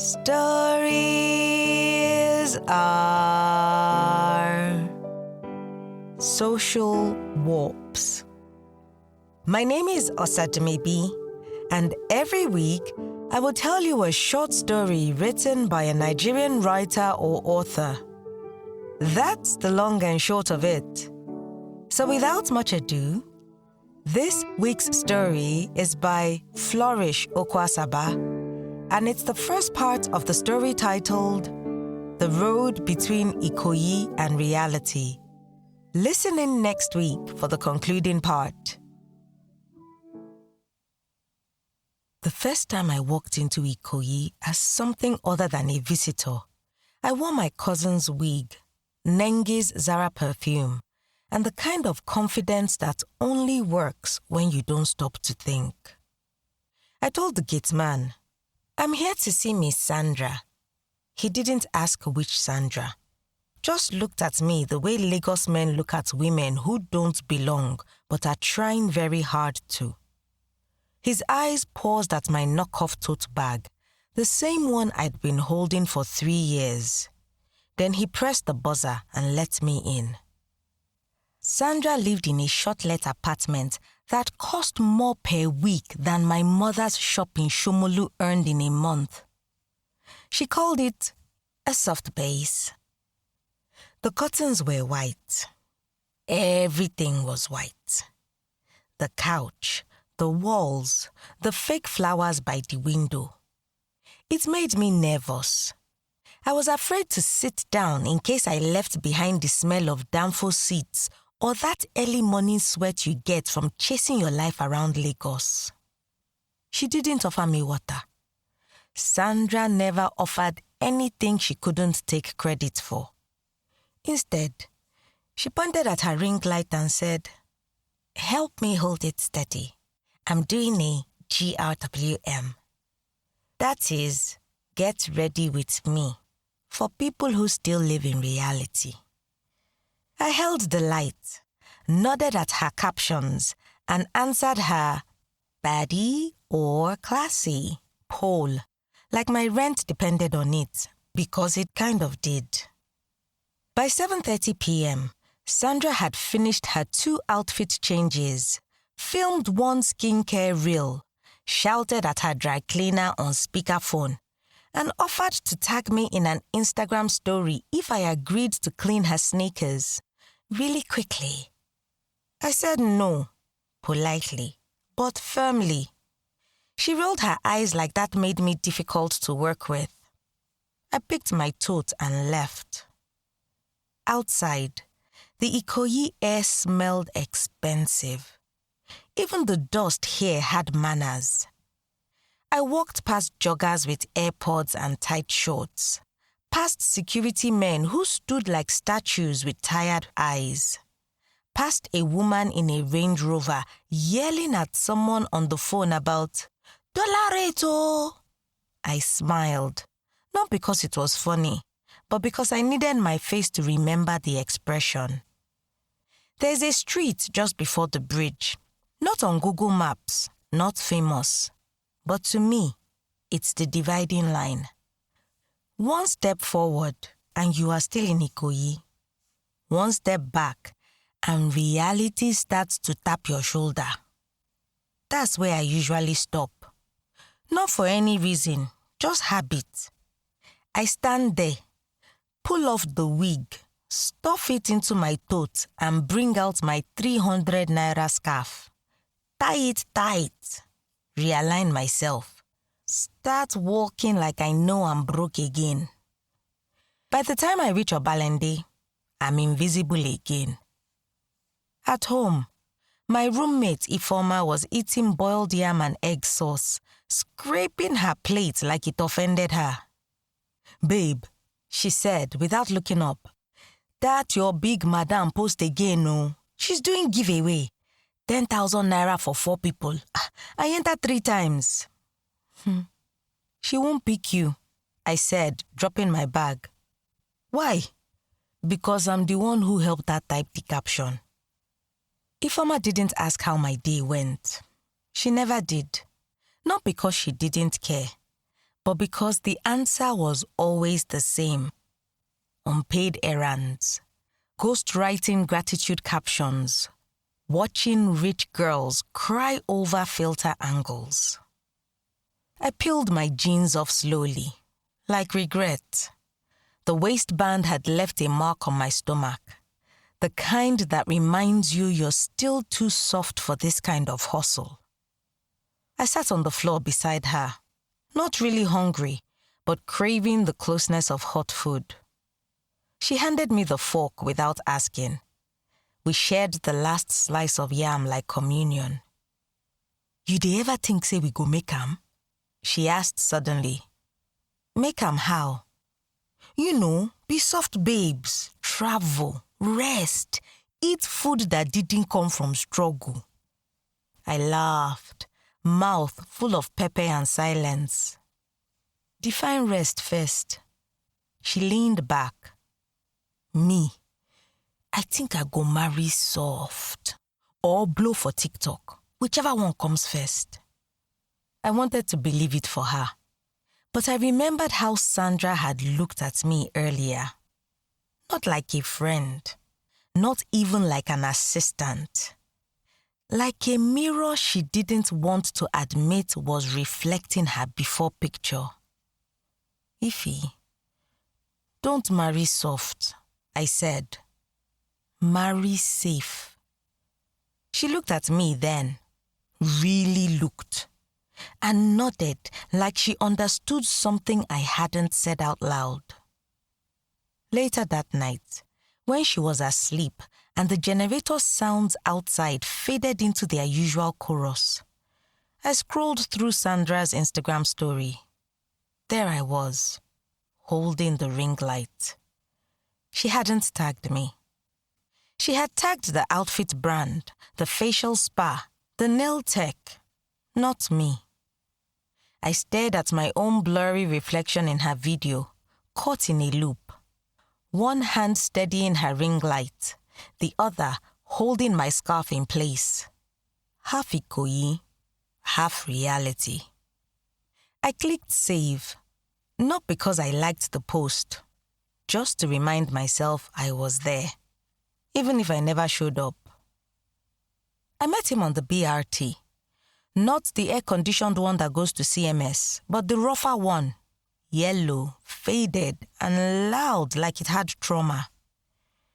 Stories are social warps. My name is Osademebi, and every week I will tell you a short story written by a Nigerian writer or author. That's the long and short of it. So without much ado, this week's story is by Flourish Okwuasaba, and it's the first part of the story titled The Road Between Ikoyi and Reality. Listen in next week for the concluding part. The first time I walked into Ikoyi as something other than a visitor, I wore my cousin's wig, Nengi's Zara perfume, and the kind of confidence that only works when you don't stop to think. I told the gate man, "I'm here to see Miss Sandra." He didn't ask which Sandra, just looked at me the way Lagos men look at women who don't belong but are trying very hard to. His eyes paused at my knockoff tote bag, the same one I'd been holding for 3 years. Then he pressed the buzzer and let me in. Sandra lived in a short-let apartment that cost more per week than my mother's shop in Shomolu earned in a month. She called it a soft base. The curtains were white. Everything was white. The couch, the walls, the fake flowers by the window. It made me nervous. I was afraid to sit down in case I left behind the smell of Danfo seats or that early morning sweat you get from chasing your life around Lagos. She didn't offer me water. Sandra never offered anything she couldn't take credit for. Instead, she pointed at her ring light and said, "Help me hold it steady. I'm doing a GRWM. That is, get ready with me, for people who still live in reality." I held the light, nodded at her captions, and answered her baddie or classy poll, like my rent depended on it, because it kind of did. By 7:30 p.m., Sandra had finished her 2 outfit changes, filmed 1 skincare reel, shouted at her dry cleaner on speakerphone, and offered to tag me in an Instagram story if I agreed to clean her sneakers really quickly. I said no, politely, but firmly. She rolled her eyes like that made me difficult to work with. I picked my tote and left. Outside, the Ikoyi air smelled expensive. Even the dust here had manners. I walked past joggers with AirPods and tight shorts, past security men who stood like statues with tired eyes, past a woman in a Range Rover yelling at someone on the phone about "Dolareto." I smiled, not because it was funny, but because I needed my face to remember the expression. There's a street just before the bridge, not on Google Maps, not famous. But to me, it's the dividing line. 1 step forward, and you are still in Ikoyi. 1 step back, and reality starts to tap your shoulder. That's where I usually stop. Not for any reason, just habit. I stand there, pull off the wig, stuff it into my tote, and bring out my 300 naira scarf. Tie it tight. Realign myself. Start walking like I know I'm broke again. By the time I reach Obalende, I'm invisible again. At home, my roommate Ifoma was eating boiled yam and egg sauce, scraping her plate like it offended her. "Babe," she said without looking up, "that your big madam post again, no? She's doing giveaway. 10,000 naira for 4 people. I entered 3 times. She won't pick you," I said, dropping my bag. "Why?" "Because I'm the one who helped her type the caption." Ifeoma didn't ask how my day went. She never did. Not because she didn't care, but because the answer was always the same. Unpaid errands, ghostwriting gratitude captions, watching rich girls cry over filter angles. I peeled my jeans off slowly, like regret. The waistband had left a mark on my stomach, the kind that reminds you you're still too soft for this kind of hustle. I sat on the floor beside her, not really hungry, but craving the closeness of hot food. She handed me the fork without asking. We shared the last slice of yam like communion. "You dey ever think say we go make am?" she asked suddenly. "Make am how?" "You know, be soft babes, travel, rest, eat food that didn't come from struggle." I laughed, mouth full of pepper and silence. "Define rest first." She leaned back. "Me, I think I go marry soft or blow for TikTok, whichever one comes first." I wanted to believe it for her, but I remembered how Sandra had looked at me earlier. Not like a friend, not even like an assistant. Like a mirror she didn't want to admit was reflecting her before picture. "Ify, don't marry soft," I said. "Marry safe." She looked at me then, really looked, and nodded like she understood something I hadn't said out loud. Later that night, when she was asleep and the generator sounds outside faded into their usual chorus, I scrolled through Sandra's Instagram story. There I was, holding the ring light. She hadn't tagged me. She had tagged the outfit brand, the facial spa, the nail tech, not me. I stared at my own blurry reflection in her video, caught in a loop. One hand steadying her ring light, the other holding my scarf in place. Half Ikoyi, half reality. I clicked save, not because I liked the post, just to remind myself I was there, even if I never showed up. I met him on the BRT. Not the air-conditioned one that goes to CMS, but the rougher one. Yellow, faded, and loud like it had trauma.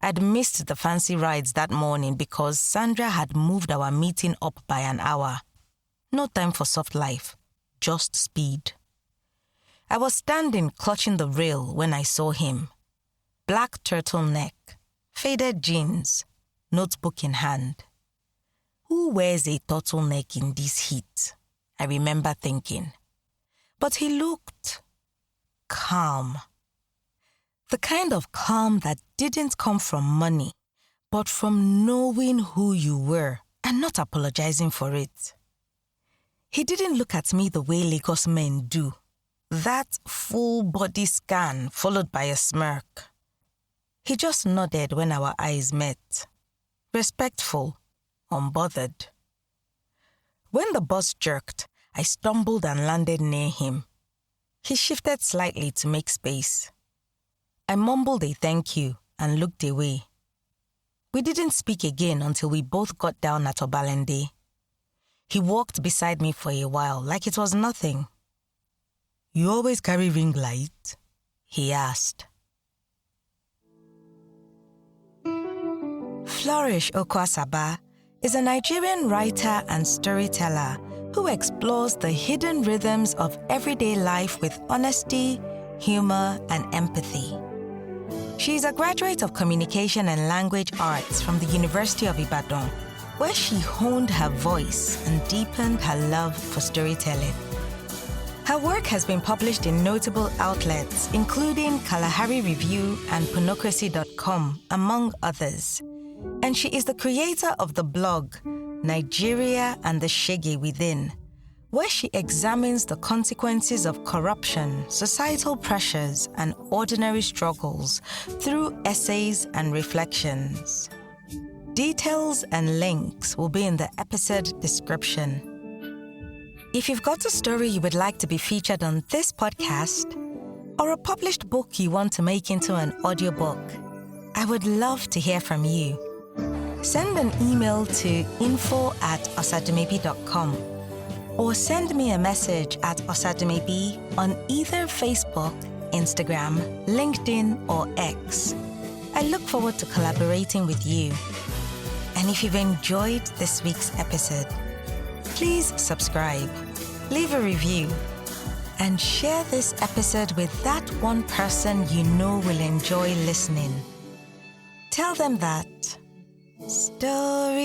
I'd missed the fancy rides that morning because Sandra had moved our meeting up by an hour. No time for soft life, just speed. I was standing clutching the rail when I saw him. Black turtleneck, faded jeans, notebook in hand. Who wears a turtleneck in this heat? I remember thinking. But he looked calm. The kind of calm that didn't come from money, but from knowing who you were and not apologizing for it. He didn't look at me the way Lagos men do. That full body scan followed by a smirk. He just nodded when our eyes met. Respectful, unbothered. When the bus jerked, I stumbled and landed near him. He shifted slightly to make space. I mumbled a thank you and looked away. We didn't speak again until we both got down at Obalende. He walked beside me for a while like it was nothing. "You always carry ring light?" he asked. Flourish Okwuasaba is a Nigerian writer and storyteller who explores the hidden rhythms of everyday life with honesty, humor, and empathy. She is a graduate of Communication and Language Arts from the University of Ibadan, where she honed her voice and deepened her love for storytelling. Her work has been published in notable outlets, including Kalahari Review and Ponocracy.com, among others. And she is the creator of the blog Nigeria and the Shege Within, where she examines the consequences of corruption, societal pressures, and ordinary struggles through essays and reflections. Details and links will be in the episode description. If you've got a story you would like to be featured on this podcast, or a published book you want to make into an audiobook, I would love to hear from you. Send an email to info@osadumebi.com or send me a message at Osadumebi on either Facebook, Instagram, LinkedIn, or X. I look forward to collaborating with you. And if you've enjoyed this week's episode, please subscribe, leave a review, and share this episode with that one person you know will enjoy listening. Tell them that stories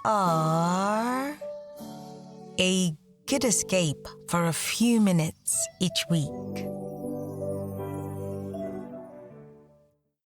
are a good escape for a few minutes each week.